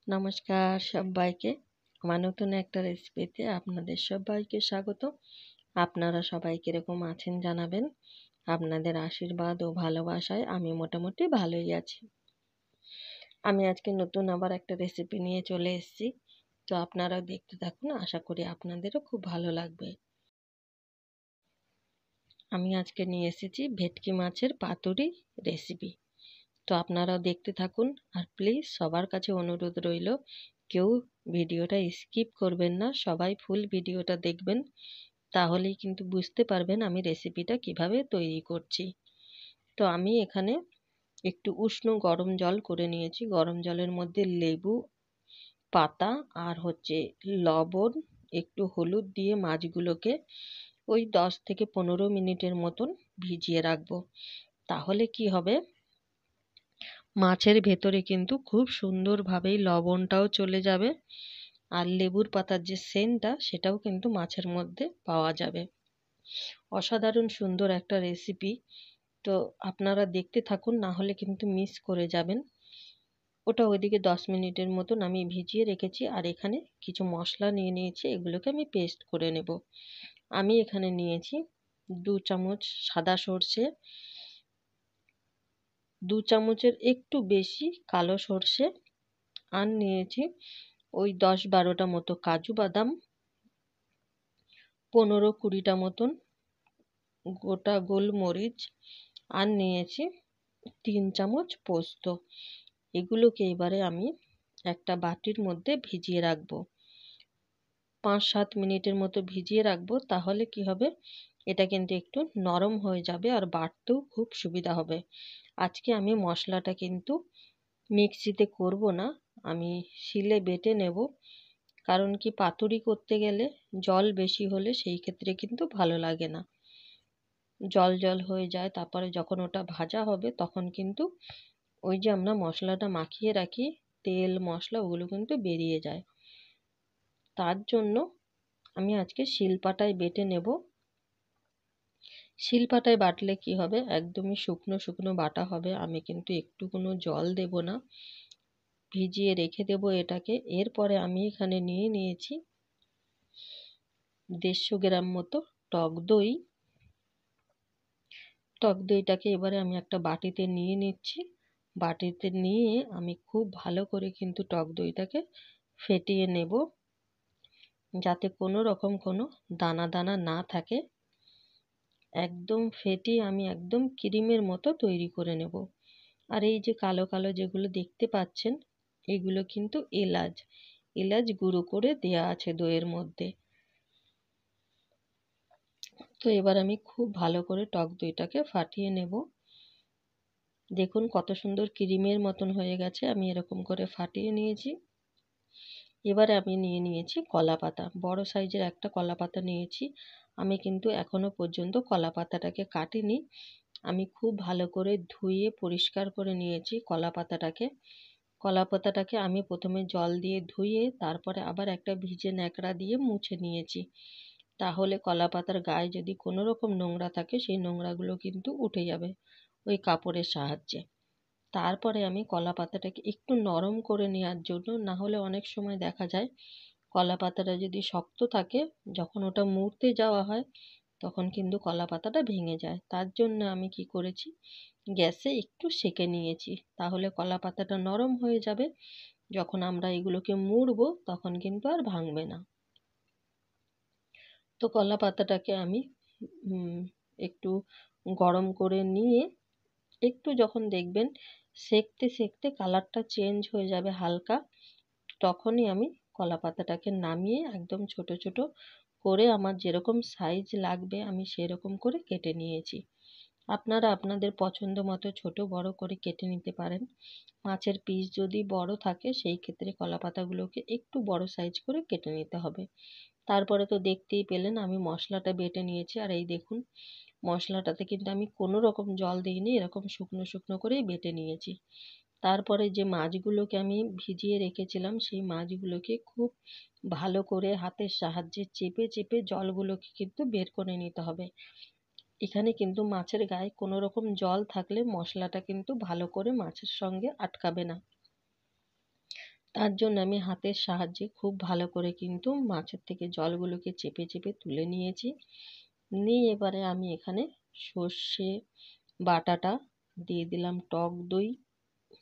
নমস্কার সবাইকে। আমার নতুন একটা রেসিপিতে আপনাদের সবাইকে স্বাগত। আপনারা সবাই কিরকম আছেন জানাবেন। আপনাদের আশীর্বাদ ও ভালোবাসায় আমি মোটামুটি ভালোই আছি। আমি আজকে নতুন আবার একটা রেসিপি নিয়ে চলে এসেছি, তো আপনারাও দেখতে থাকুন, আশা করি আপনাদেরও খুব ভালো লাগবে। আমি আজকে নিয়ে এসেছি ভেটকি মাছের পাতুরি রেসিপি, তো আপনারাও দেখতে থাকুন। আর প্লিজ সবার কাছে অনুরোধ রইল, কেউ ভিডিওটা স্কিপ করবেন না, সবাই ফুল ভিডিওটা দেখবেন, তাহলেই কিন্তু বুঝতে পারবেন আমি রেসিপিটা কিভাবে তৈরি করছি। তো আমি এখানে একটু উষ্ণ গরম জল করে নিয়েছি। গরম জলের মধ্যে লেবু পাতা আর লবণ, একটু হলুদ দিয়ে মাছগুলোকে ওই 10 থেকে 15 মিনিটের মতন ভিজিয়ে রাখবো। তাহলে কি হবে, মাছের ভেতরে কিন্তু খুব সুন্দরভাবেই লবণটাও চলে যাবে, আর লেবুর পাতার যে সেন্টটা সেটাও কিন্তু মাছের মধ্যে পাওয়া যাবে। অসাধারণ সুন্দর একটা রেসিপি, তো আপনারা দেখতে থাকুন, না হলে কিন্তু মিস করে যাবেন। ওটা ওইদিকে 10 মিনিটের মতন আমি ভিজিয়ে রেখেছি, আর এখানে কিছু মশলা নিয়ে নিয়েছি, এগুলোকে আমি পেস্ট করে নেব। আমি এখানে নিয়েছি 2 চামচ সাদা সর্ষে, 2 চামচের একটু বেশি কালো সর্ষে, আর নিয়েছি ওই 10-12টা মতো কাজু বাদাম, 15-20টা মতন গোটা গোলমরিচ, আর নিয়েছি 3 চামচ পোস্ত। এগুলোকে এবারে আমি একটা বাটির মধ্যে ভিজিয়ে রাখবো, 5-7 মিনিটের মতো ভিজিয়ে রাখবো। তাহলে কি হবে, এটা কিন্তু একটু নরম হয়ে যাবে আর বাটতেও খুব সুবিধা হবে। আজকে আমি মশলাটা কিন্তু মিক্সিতে করব না, আমি শিলে বেটে নেব। কারণ কি, পাতুরি করতে গেলে জল বেশি হলে সেই ক্ষেত্রে কিন্তু ভালো লাগে না, জল জল হয়ে যায়। তারপরে যখন ওটা ভাজা হবে তখন কিন্তু ওই যে আমরা মশলাটা মাখিয়ে রাখি, তেল মশলা, ওগুলো কিন্তু বেরিয়ে যায়। তার জন্য আমি আজকে শিলপাটায় বেটে নেব। শিলপাটায় বাটলে কি হবে, একদমই শুকনো শুকনো বাটা হবে। আমি কিন্তু একটু কোনো জল দেব না, ভিজিয়ে রেখে দেব এটাকে। এরপরে আমি এখানে নিয়ে নিয়েছি 150 গ্রাম মতো টক দই। টক দইটাকে এবারে আমি একটা বাটিতে নিয়ে নিচ্ছি। বাটিতে নিয়ে আমি খুব ভালো করে কিন্তু টক দইটাকে ফেটিয়ে নেব, যাতে কোনো রকম কোনো দানা দানা না থাকে। একদম ফেটিয়ে আমি একদম ক্রিমের মতো তৈরি করে নেব। আর এই যে কালো কালো যেগুলো দেখতে পাচ্ছেন, এগুলো কিন্তু এলাচ, এলাচ গুঁড়ো করে দেয়া আছে দইয়ের মধ্যে। তো এবার আমি খুব ভালো করে টক দইটাকে ফাটিয়ে নেব। দেখুন কত সুন্দর ক্রিমের মতন হয়ে গেছে, আমি এরকম করে ফাটিয়ে নিয়েছি। এবারে আমি নিয়ে নিয়েছি কলা পাতা, বড় সাইজের একটা কলা পাতা নিয়েছি। আমি কিন্তু এখনো পর্যন্ত কলা পাতাটাকে কাটিনি, আমি খুব ভালো করে ধুয়ে পরিষ্কার করে নিয়েছি কলা পাতাটাকে। কলা পাতাটাকে আমি প্রথমে জল দিয়ে ধুয়ে তারপরে আবার একটা ভিজে ন্যাকড়া দিয়ে মুছে নিয়েছি। তাহলে কলা পাতার গায়ে যদি কোনো রকম নোংরা থাকে, সেই নোংরাগুলো কিন্তু উঠে যাবে ওই কাপড়ের সাহায্যে। তারপরে আমি কলা পাতাটাকে একটু নরম করে নেওয়ার জন্য, না হলে অনেক সময় দেখা যায় কলা পাতাটা যদি শক্ত থাকে, যখন ওটা মুড়তে যাওয়া হয় তখন কিন্তু কলা পাতাটা ভেঙে যায়। তার জন্য আমি কি করেছি, গ্যাসে একটু সেঁকে নিয়েছি, তাহলে কলা পাতাটা নরম হয়ে যাবে। যখন আমরা এগুলোকে মুড়বো তখন কিন্তু আর ভাঙবে না। তো কলা পাতাটাকে আমি একটু গরম করে নিয়ে, একটু যখন দেখবেন সেঁকতে সেঁকতে কালারটা চেঞ্জ হয়ে যাবে হালকা, তখনই আমি কলা পাতাটাকে নামিয়ে একদম ছোট ছোট করে আমার যেরকম সাইজ লাগবে আমি সেরকম করে কেটে নিয়েছি। আপনারা আপনাদের পছন্দ মতো ছোট বড় করে কেটে নিতে পারেন। মাছের পিস যদি বড় থাকে সেই ক্ষেত্রে কলা পাতাগুলোকে একটু বড় সাইজ করে কেটে নিতে হবে। তারপরে তো দেখতেই পেলেন আমি মশলাটা বেটে নিয়েছি, আর এই দেখুন মশলাটাতে কিন্তু আমি কোনো রকম জল দিইনি, এরকম শুকনো শুকনো করেই বেটে নিয়েছি। তারপরে যে মাছগুলোকে আমি ভিজিয়ে রেখেছিলাম, সেই মাছগুলোকে খুব ভালো করে হাতের সাহায্যে চেপে চেপে জলগুলোকে কিন্তু বের করে নিতে হবে। এখানে কিন্তু মাছের গায়ে কোনো রকম জল থাকলে মশলাটা কিন্তু ভালো করে মাছের সঙ্গে আটকাবে না। তার জন্য আমি হাতের সাহায্যে খুব ভালো করে কিন্তু মাছের থেকে জলগুলোকে চেপে চেপে তুলে নিয়েছি। নিয়ে এবারে আমি এখানে সর্ষে বাটাটা দিয়ে দিলাম, টক দই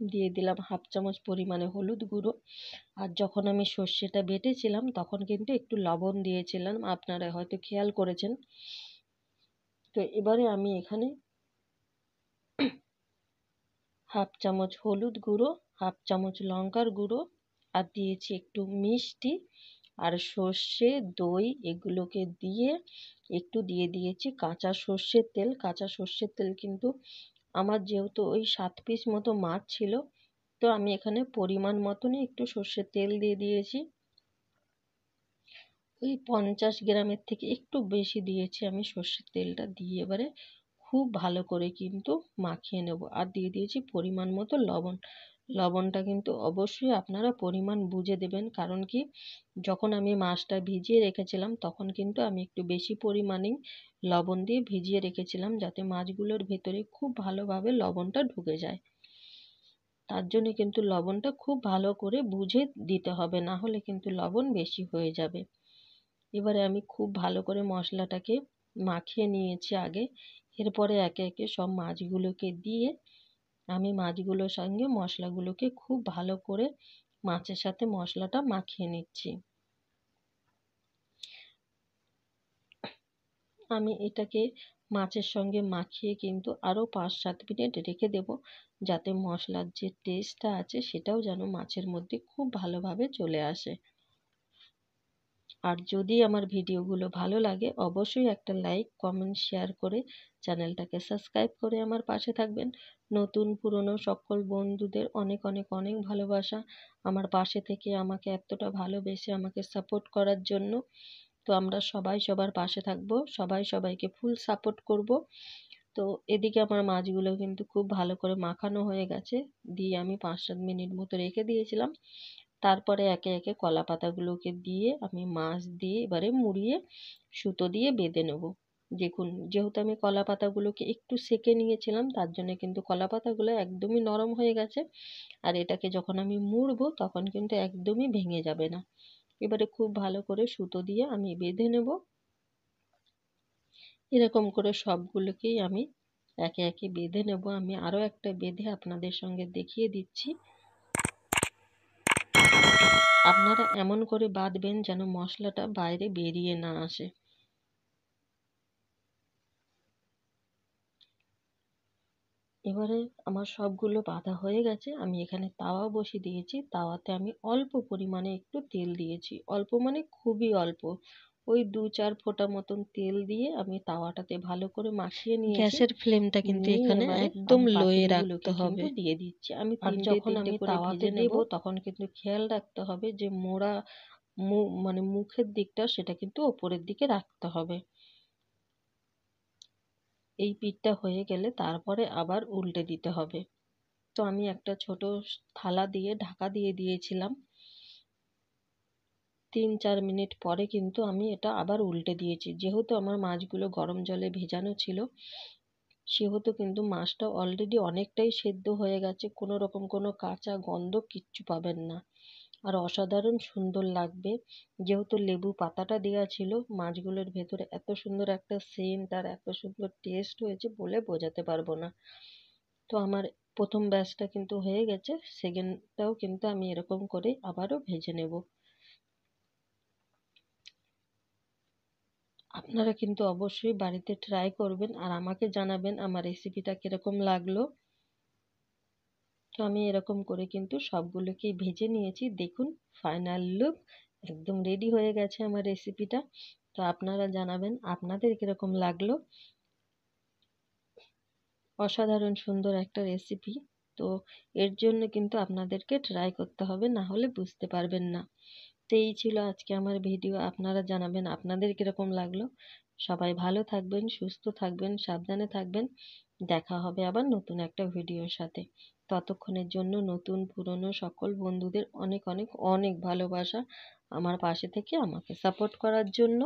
দিয়ে দিলাম, 1/2 চামচ পরিমাণে হলুদ গুঁড়ো। আর যখন আমি সর্ষেটা বেটেছিলাম তখন কিন্তু একটু লবণ দিয়েছিলাম, আপনারা হয়তো খেয়াল করেছেন। তো এবারে আমি এখানে 1/2 চামচ হলুদ গুঁড়ো, 1/2 চামচ লঙ্কার গুঁড়ো আর দিয়েছি একটু মিষ্টি আর সর্ষে দই, এগুলোকে দিয়ে একটু দিয়ে দিয়েছি কাঁচা সর্ষের তেল। কাঁচা সর্ষের তেল কিন্তু আমার যেহেতু ওই 7 পিস মতো মাছ ছিল, তো আমি এখানে পরিমাণ মতনই একটু সর্ষের তেল দিয়ে দিয়েছি। ওই 50 গ্রামের থেকে একটু বেশি দিয়েছি আমি সর্ষের তেলটা। দিয়ে এবারে খুব ভালো করে কিন্তু মাখিয়ে নেব। আর দিয়ে দিয়েছি পরিমাণ মতো লবণ। লবণটা কিন্তু অবশ্যই আপনারা পরিমাণ বুঝে দেবেন, কারণ কি যখন আমি মাছটা ভিজিয়ে রেখেছিলাম তখন কিন্তু আমি একটু বেশি পরিমাণেই লবণ দিয়ে ভিজিয়ে রেখেছিলাম, যাতে মাছগুলোর ভেতরে খুব ভালোভাবে লবণটা ঢুকে যায়। তার জন্য কিন্তু লবণটা খুব ভালো করে বুঝে দিতে হবে, না হলে কিন্তু লবণ বেশি হয়ে যাবে। এবারে আমি খুব ভালো করে মশলাটাকে মাখিয়ে নিয়েছি আগে। এরপরে একে একে সব মাছগুলোকে দিয়ে আমি মাছগুলোর সঙ্গে মশলাগুলোকে খুব ভালো করে মাছের সাথে মশলাটা মাখিয়ে নিচ্ছি। আমি এটাকে মাছের সঙ্গে মাখিয়ে কিন্তু আরও 5-7 মিনিট রেখে দেব, যাতে মশলার যে টেস্টটা আছে সেটাও যেন মাছের মধ্যে খুব ভালোভাবে চলে আসে। আর যদি আমার ভিডিওগুলো ভালো লাগে অবশ্যই একটা লাইক, কমেন্ট, শেয়ার করে চ্যানেলটাকে সাবস্ক্রাইব করে আমার পাশে থাকবেন। নতুন পুরনো সকল বন্ধুদের অনেক অনেক অনেক ভালোবাসা আমার পাশে থেকে আমাকে এতটা ভালোবেসে আমাকে সাপোর্ট করার জন্য। তো আমরা সবাই সবার পাশে থাকবো, সবাই সবাইকে ফুল সাপোর্ট করব। তো এদিকে আমার মাছগুলো কিন্তু খুব ভালো করে মাখানো হয়ে গেছে, দিয়ে আমি 5-7 মিনিট মতো রেখে দিয়েছিলাম। তারপরে একে একে কলা পাতাগুলোকে দিয়ে আমি মাছ দিয়ে এবারে মুড়িয়ে সুতো দিয়ে বেঁধে নেব। দেখুন, যেহেতু আমি কলা পাতাগুলোকে একটু সেঁকে নিয়েছিলাম তার জন্য কিন্তু কলা পাতাগুলো একদমই নরম হয়ে গেছে। আর এটাকে যখন আমি মুড়বো তখন কিন্তু একদমই ভেঙে যাবে না। এবারে খুব ভালো করে সুতো দিয়ে আমি বেঁধে নেব। এরকম করে সবগুলোকেই আমি একে একে বেঁধে নেব। আমি আরও একটা বেঁধে আপনাদের সঙ্গে দেখিয়ে দিচ্ছি। আপনারা এমন করে বাঁধবেন যেন মশলাটা বাইরে বেরিয়ে না আসে। এবারে আমার সবগুলো বাঁধা হয়ে গেছে। আমি এখানে তাওয়া বসিয়ে দিয়েছি। তাওয়াতে আমি অল্প পরিমাণে একটু তেল দিয়েছি, অল্প মানে খুবই অল্প, ওই 2-4 ফোঁটা মতন তেল দিয়ে আমি তাওয়াটাতে ভালো করে মাখিয়ে নিয়েছি। গ্যাসের ফ্লেমটা কিন্তু এখানে একদম লোয়ে রাখতে হবে। দিয়ে দিচ্ছি আমি। আর যখন আমি তাওয়াতে দেব তখন কিন্তু খেয়াল রাখতে হবে যে মোড়া মানে মুখের দিকটা সেটা কিন্তু ওপরের দিকে রাখতে হবে। এই পিঠটা হয়ে গেলে তারপরে আবার উল্টে দিতে হবে। তো আমি একটা ছোট থালা দিয়ে ঢাকা দিয়ে দিয়েছিলাম। 3-4 মিনিট পরে কিন্তু আমি এটা আবার উল্টে দিয়েছি। যেহেতু আমার মাছগুলো গরম জলে ভেজানো ছিল, সেহেতু কিন্তু মাছটা অলরেডি অনেকটাই সেদ্ধ হয়ে গেছে। কোনো রকম কোনো কাঁচা গন্ধ কিচ্ছু পাবেন না। আর অসাধারণ সুন্দর লাগবে। যেহেতু লেবু পাতাটা দেওয়া ছিল, মাছগুলোর ভেতরে এত সুন্দর একটা সেন্ট আর এত সুন্দর টেস্ট হয়েছে বলে বোঝাতে পারবো না। তো আমার প্রথম ব্যাচটা কিন্তু হয়ে গেছে, সেকেন্ডটাও কিন্তু আমি এরকম করে আবারও ভেজে নেব। আপনারা কিন্তু অবশ্যই বাড়িতে ট্রাই করবেন আর আমাকে জানাবেন আমার রেসিপিটা কীরকম লাগলো। তো আমি এরকম করে কিন্তু সবগুলোকেই ভেজে নিয়েছি। দেখুন ফাইনাল লুক একদম রেডি হয়ে গেছে আমার রেসিপিটা। তো আপনারা জানাবেন আপনাদের কীরকম লাগলো। অসাধারণ সুন্দর একটা রেসিপি। তো এর জন্য কিন্তু আপনাদেরকে ট্রাই করতে হবে, না হলে বুঝতে পারবেন না। তো এই ছিল আজকে আমার ভিডিও। আপনারা জানাবেন আপনাদের কীরকম লাগলো। সবাই ভালো থাকবেন, সুস্থ থাকবেন, সাবধানে থাকবেন। দেখা হবে আবার নতুন একটা ভিডিওর সাথে। ততক্ষণের জন্য নতুন পুরনো সকল বন্ধুদের অনেক অনেক অনেক ভালোবাসা আমার পাশে থেকে আমাকে সাপোর্ট করার জন্য।